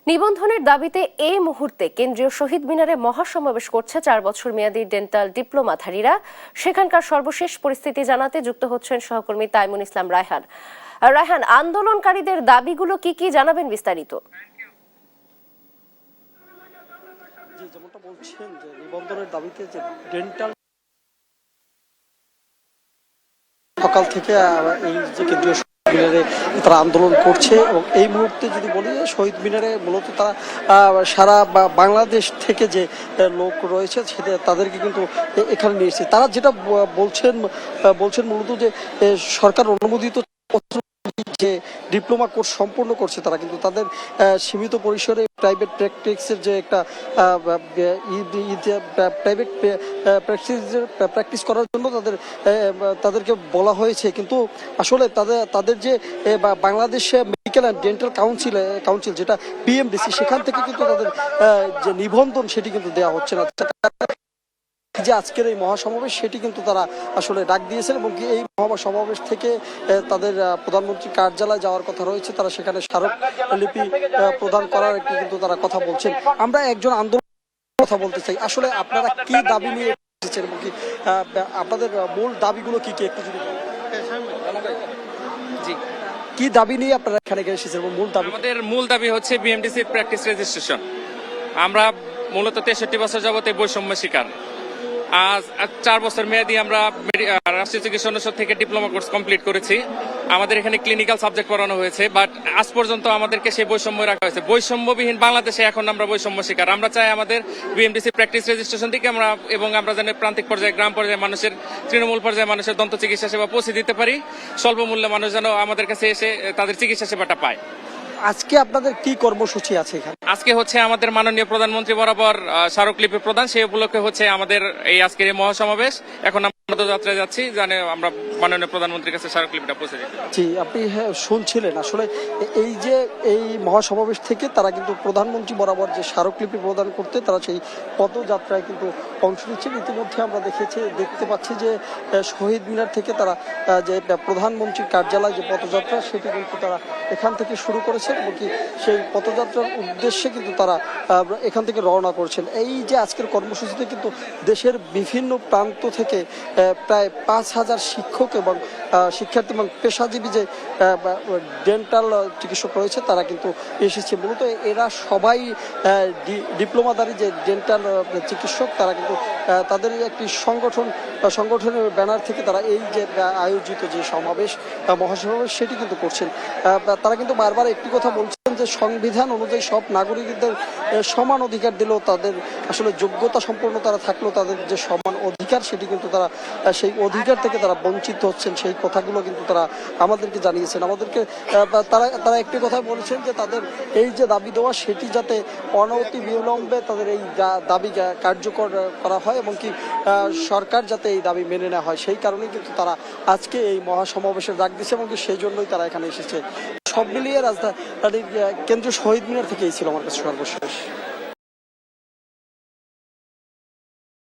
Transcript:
নিবন্ধনের দাবিতে এই মুহূর্তে কেন্দ্রীয় শহীদ মিনারে মহাসমাবেশ করছে 4 বছর মেয়াদী ডেন্টাল ডিপ্লোমাধারীরা। সেখানকার সর্বশেষ পরিস্থিতি জানাতে যুক্ত হচ্ছেন সহকর্মী তাইমুন ইসলাম রায়হান। রায়হান, আন্দোলনকারীদের দাবিগুলো কি কি জানাবেন বিস্তারিত? যেমনটা বলছেন যে নিবন্ধনের দাবিতে যে ডেন্টাল সকাল থেকে এই যে কেন্দ্রীয় মিনারে তারা আন্দোলন করছে এবং এই মুহূর্তে যদি বলি শহীদ মিনারে মূলত তারা সারা বাংলাদেশ থেকে যে লোক রয়েছে তাদেরকে কিন্তু এখানে নিয়ে এসেছে। তারা যেটা বলছেন মূলত যে সরকার অনুমোদিত যে ডিপ্লোমা কোর্স সম্পূর্ণ করছে তারা কিন্তু তাদের সীমিত পরিসরে প্রাইভেট প্র্যাকটিসের যে একটা প্রাইভেট প্র্যাকটিস করার জন্য তাদেরকে বলা হয়েছে, কিন্তু আসলে তাদের যে Bangladesh medical and dental council যেটা বিএমডিসি সেখান থেকে কিন্তু তাদের যে নিবন্ধন সেটি কিন্তু দেওয়া হচ্ছে না। যে আজকের এই মহাসমাবেশ সেটি কিন্তু তারা আসলে ডাক দিয়েছেন এবং এই মহাসমাবেশ থেকে তাদের প্রধানমন্ত্রী কার্যালয়ে যাওয়ার কথা রয়েছে। তারা সেখানে স্মারকলিপি প্রদান করার কিন্তু তারা কথা বলছেন। আমরা একজন আন্দোলন কথা বলতে চাই, আসলে আপনারা কি দাবি নিয়ে এসেছেন এবং কি আপনাদের মূল দাবিগুলো কি কি একটু যদি কি দাবি নিয়ে আপনারা এখানে এসেছেন এবং আমাদের মূল দাবি হচ্ছে বিএমডিসি প্র্যাকটিস রেজিস্ট্রেশন। আমরা মূলত 63 বছর যাবত বৈষম্য শিকার। আজ 4 বছর মেয়াদি আমরা রাষ্ট্রীয় চিকিৎসা অনুষদ থেকে ডিপ্লোমা কোর্স কমপ্লিট করেছি। আমাদের এখানে ক্লিনিক্যাল সাবজেক্ট পড়ানো হয়েছে, বাট আজ পর্যন্ত আমাদেরকে সেই বৈষম্য রাখা হয়েছে। বৈষম্যবিহীন বাংলাদেশে এখন আমরা বৈষম্য শিকার। আমরা চাই আমাদের বিএমডিসি প্র্যাকটিস রেজিস্ট্রেশন থেকে আমরা যেন প্রান্তিক পর্যায়ে, গ্রাম পর্যায়ে মানুষের, তৃণমূল পর্যায়ে মানুষের দন্ত চিকিৎসা সেবা পৌঁছে দিতে পারি। স্বল্প মূল্যে মানুষ যেন আমাদের কাছে এসে তাদের চিকিৎসা সেবাটা পায়। আজকে আপনাদের কি কর্মসূচি আছে এখানে? আজকে হচ্ছে আমাদের মাননীয় প্রধানমন্ত্রী বরাবর স্মারকলিপি প্রদান, সেই উপলক্ষে হচ্ছে আমাদের এই আজকের এই মহাসমাবেশ। এখন আমরা পদযাত্রায় যাচ্ছি, জানে আমরা মাননীয় প্রধানমন্ত্রীর কাছে স্মারকলিপিটা পৌঁছে দিতে। জি, আপনি শুনছিলেন আসলে এই মহাসমাবেশ থেকে তারা কিন্তু প্রধানমন্ত্রী বরাবর যে স্মারকলিপি প্রদান করতে তারা সেই পদযাত্রায় কিন্তু অংশ নিচ্ছেন। ইতিমধ্যে আমরা দেখতে পাচ্ছি যে শহীদ মিনার থেকে তারা যে প্রধানমন্ত্রীর কার্যালয় যে পদযাত্রা সেটি কিন্তু তারা এখান থেকে শুরু করেছেন এবং কি সেই পদযাত্রার উদ্দেশ্যে কিন্তু তারা এখান থেকে রওনা করছেন। এই যে আজকের কর্মসূচিতে কিন্তু দেশের বিভিন্ন প্রান্ত থেকে প্রায় 5,000 শিক্ষক এবং শিক্ষার্থী এবং পেশাজীবী যে ডেন্টাল চিকিৎসক রয়েছে তারা কিন্তু এসেছে। মূলত এরা সবাই ডিপ্লোমাধারী যে ডেন্টাল চিকিৎসক, তারা কিন্তু তাদের একটি সংগঠনের ব্যানার থেকে তারা এই যে আয়োজিত যে মহাসমাবেশ সেটি কিন্তু করছেন। তারা কিন্তু বারবার একটি কথা বলছেন যে সংবিধান অনুযায়ী সব নাগরিকদের সমান অধিকার দিলেও তাদের আসলে যোগ্যতা সম্পন্ন তারা থাকলেও তাদের যে সমান অধিকার সেটি কিন্তু তারা সেই অধিকার থেকে তারা বঞ্চিত হচ্ছেন। সেই কথাগুলো কিন্তু তারা আমাদেরকে জানিয়েছেন। আমাদেরকে তারা একটি কথা বলেছেন যে তাদের এই যে দাবি দেওয়া সেটি যাতে অনতি বিলম্বে তাদের এই দাবি কার্যকর করা হয় এবং কি সরকার যাতে এই দাবি মেনে নেওয়া হয়, সেই কারণেই কিন্তু তারা আজকে এই মহাসমাবেশের ডাক দিচ্ছে এবং কি সেই জন্যই তারা এখানে এসেছে। সব মিলিয়ে রাজধানী কেন্দ্রীয় শহীদ মিনার থেকেই ছিল আমার কাছে সর্বশেষ।